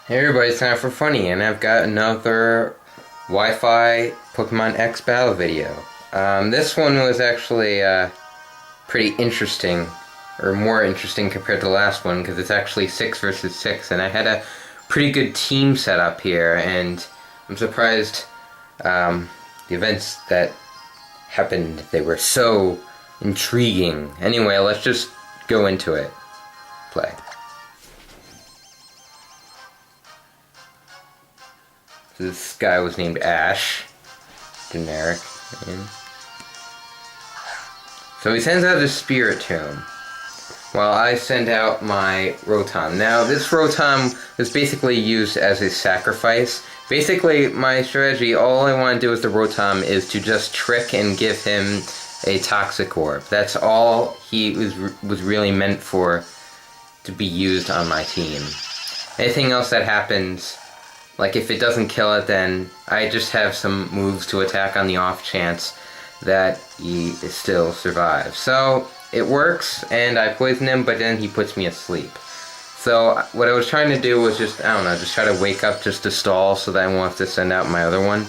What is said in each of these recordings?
Hey everybody, it's time for funny, and I've got another Wi-Fi Pokemon X battle video. This one was actually pretty interesting, or more interesting compared to the last one, because it's actually 6 versus 6, and I had a pretty good team set up here, and I'm surprised the events that happened, they were so intriguing. Anyway, let's just go into it. Play. This guy was named Ash. Generic name. So he sends out his Spirit Tomb, while I send out my Rotom. Now, this Rotom is basically used as a sacrifice. Basically, my strategy, all I want to do with the Rotom is to just trick and give him a Toxic Orb. That's all he was really meant for, to be used on my team. Anything else that happens, like if it doesn't kill it, then I just have some moves to attack on the off chance that he still survives. So it works, and I poison him, but then he puts me asleep. So what I was trying to do was just, I don't know, just try to wake up just to stall so that I won't have to send out my other one,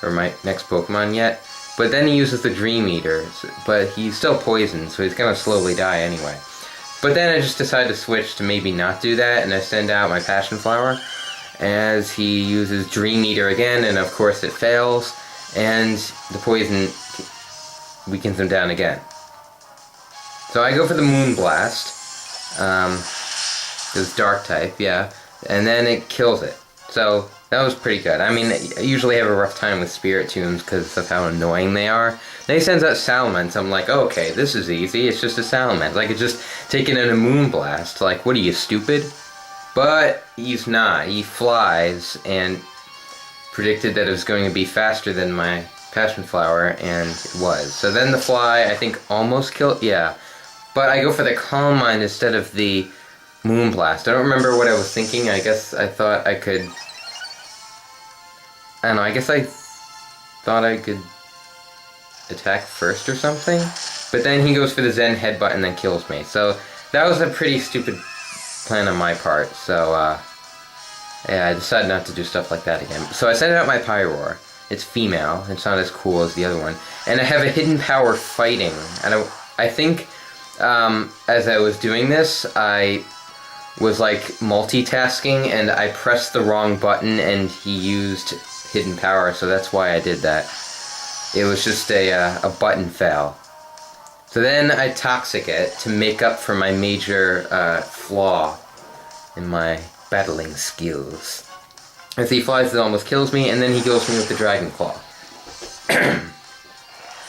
or my next Pokemon yet. But then he uses the Dream Eater, but he's still poisoned, so he's gonna slowly die anyway. But then I just decided to switch to maybe not do that, and I send out my Passion Flower as he uses Dream Eater again, and of course it fails, and the poison weakens him down again. So I go for the Moonblast. It was Dark type, yeah, and then it kills it. So that was pretty good. I mean, I usually have a rough time with Spirit Tombs because of how annoying they are. Then he sends out Salamence. I'm like, oh, okay, this is easy. It's just a Salamence. I could just take it in a Moonblast. Like, what are you, stupid? But he's not. He flies and predicted that it was going to be faster than my Passion Flower, and it was. So then the Fly, I think, almost killed. Yeah. But I go for the Calm Mind instead of the Moonblast. I don't remember what I was thinking. I guess I thought I could... I don't know. I guess I thought I could attack first or something. But then he goes for the Zen Headbutt and then kills me. So that was a pretty stupid plan on my part, so yeah, I decided not to do stuff like that again. So I sent out my Pyroar. It's female. It's not as cool as the other one, and I have a hidden power fighting. And I think as I was doing this, I was like multitasking, and I pressed the wrong button, and he used hidden power. So that's why I did that. It was just a button fail. So then I Toxic it to make up for my major flaw in my battling skills. As he flies, it almost kills me, and then he goes for me with the Dragon Claw.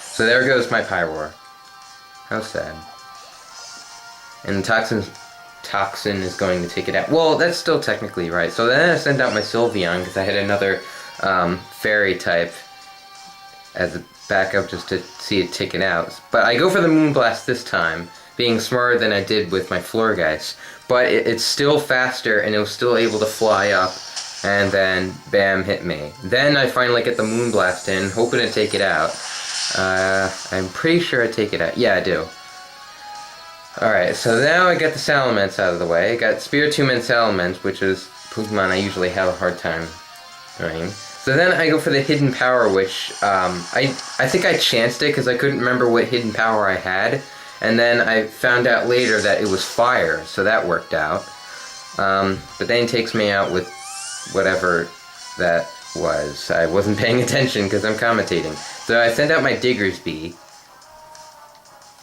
So there goes my Pyroar. How sad. And the Toxin is going to take it out. Well, that's still technically right. So then I send out my Sylveon, because I had another Fairy type as a backup just to see it take it out. But I go for the Moonblast this time, being smarter than I did with my Florgeist. But it's still faster, and it was still able to fly up, and then bam, hit me. Then I finally get the Moonblast in, hoping to take it out. I'm pretty sure I take it out. Yeah, I do. Alright, so now I got the Salamence out of the way. I got Spiritomb and Salamence, which is Pokemon I usually have a hard time learning. So then I go for the Hidden Power, which I think I chanced it because I couldn't remember what Hidden Power I had. And then I found out later that it was Fire, so that worked out. But then he takes me out with whatever that was. I wasn't paying attention because I'm commentating. So I sent out my Diggersby.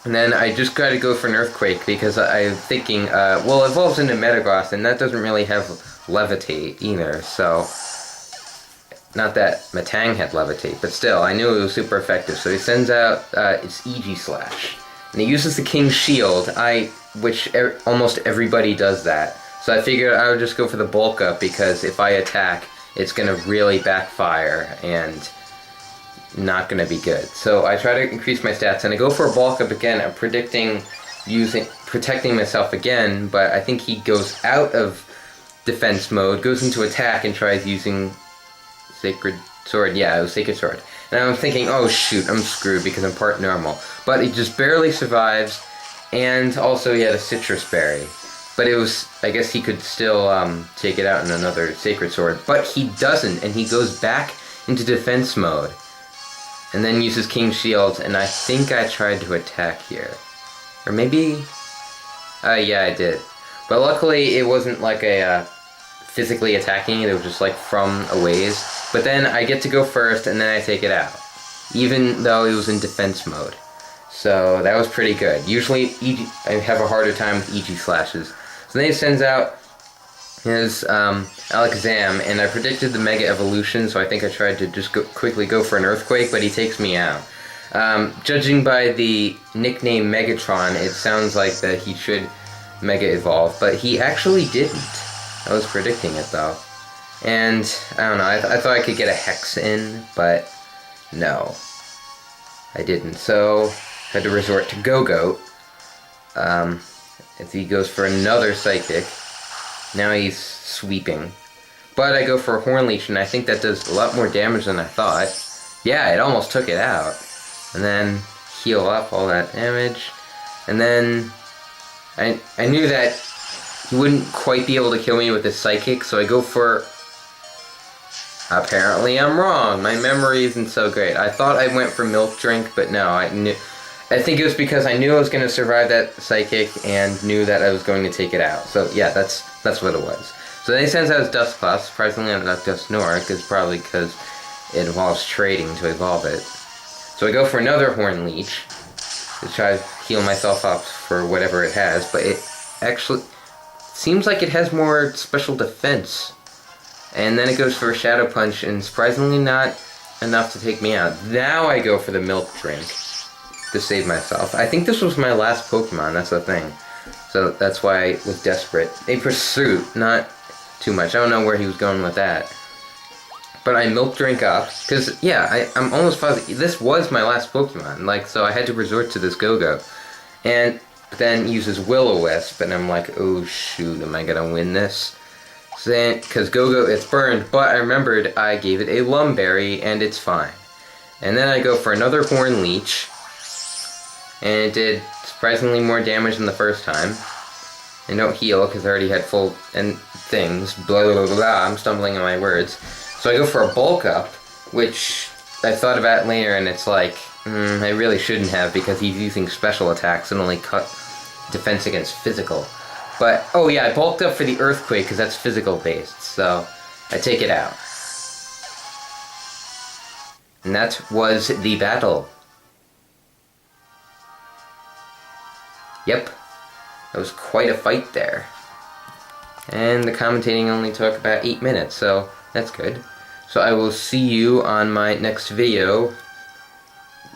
And then I just got to go for an Earthquake because I'm thinking, well, it evolves into Metagross, and that doesn't really have Levitate either, so... Not that Matang had Levitate, but still, I knew it was super effective. So he sends out its EG Slash. And he uses the King's Shield, which almost everybody does that. So I figured I would just go for the Bulk Up, because if I attack, it's going to really backfire, and not going to be good. So I try to increase my stats, and I go for a Bulk Up again. I'm protecting myself again, but I think he goes out of defense mode, goes into attack, and tries using Sacred Sword. Yeah, it was Sacred Sword. And I'm thinking, oh shoot, I'm screwed because I'm part normal. But he just barely survives, and also he had a Citrus Berry. but it was, I guess he could still take it out in another Sacred Sword. But he doesn't, and he goes back into defense mode. And then uses King's Shield, and I think I tried to attack here. Or maybe... yeah, I did. But luckily, it wasn't like a physically attacking it was just like from a ways. But then I get to go first, and then I take it out. Even though it was in defense mode. So that was pretty good. Usually, I have a harder time with EG slashes. So then he sends out his Alakazam, and I predicted the Mega Evolution, so I think I tried to just quickly go for an Earthquake, but he takes me out. Judging by the nickname Megatron, it sounds like that he should Mega Evolve, but he actually didn't. I was predicting it, though. And, I don't know, I thought I could get a Hex in, but no. I didn't, so I had to resort to Go-Goat. If he goes for another Psychic, now he's sweeping. But I go for a Horn Leech, and I think that does a lot more damage than I thought. Yeah, it almost took it out. And then heal up all that damage. And then I knew that he wouldn't quite be able to kill me with his Psychic, so I go for... Apparently I'm wrong. My memory isn't so great. I thought I went for Milk Drink, but no, I think it was because I knew I was going to survive that Psychic and knew that I was going to take it out. So yeah, that's what it was. So then he sends out his Dusclops. Surprisingly, not Dusknoir, probably because it involves trading to evolve it. So I go for another Horn Leech to try to heal myself up for whatever it has, but it actually seems like it has more special defense. And then it goes for a Shadow Punch, and surprisingly not enough to take me out. Now I go for the Milk Drink to save myself. I think this was my last Pokemon, that's the thing. So that's why I was desperate. A Pursuit, not too much. I don't know where he was going with that. But I Milk Drink up, because, yeah, I'm almost positive. This was my last Pokemon, like, so I had to resort to this Go-Go. And then uses Will-O-Wisp, and I'm like, oh shoot, am I gonna win this? Because Go-Go, it's burned, but I remembered I gave it a Lumberry, and it's fine. And then I go for another Horn Leech, and it did surprisingly more damage than the first time. And don't heal, because I already had full things, blah blah blah blah, I'm stumbling on my words. So I go for a Bulk Up, which I thought about later, and it's like, I really shouldn't have, because he's using special attacks and only cut defense against physical. But, oh yeah, I bulked up for the Earthquake because that's physical based, so I take it out. And that was the battle. Yep, that was quite a fight there. And the commentating only took about 8 minutes, so that's good. So I will see you on my next video,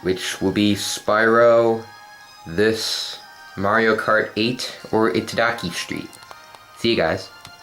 which will be Spyro, this Mario Kart 8, or Itadaki Street. See you guys.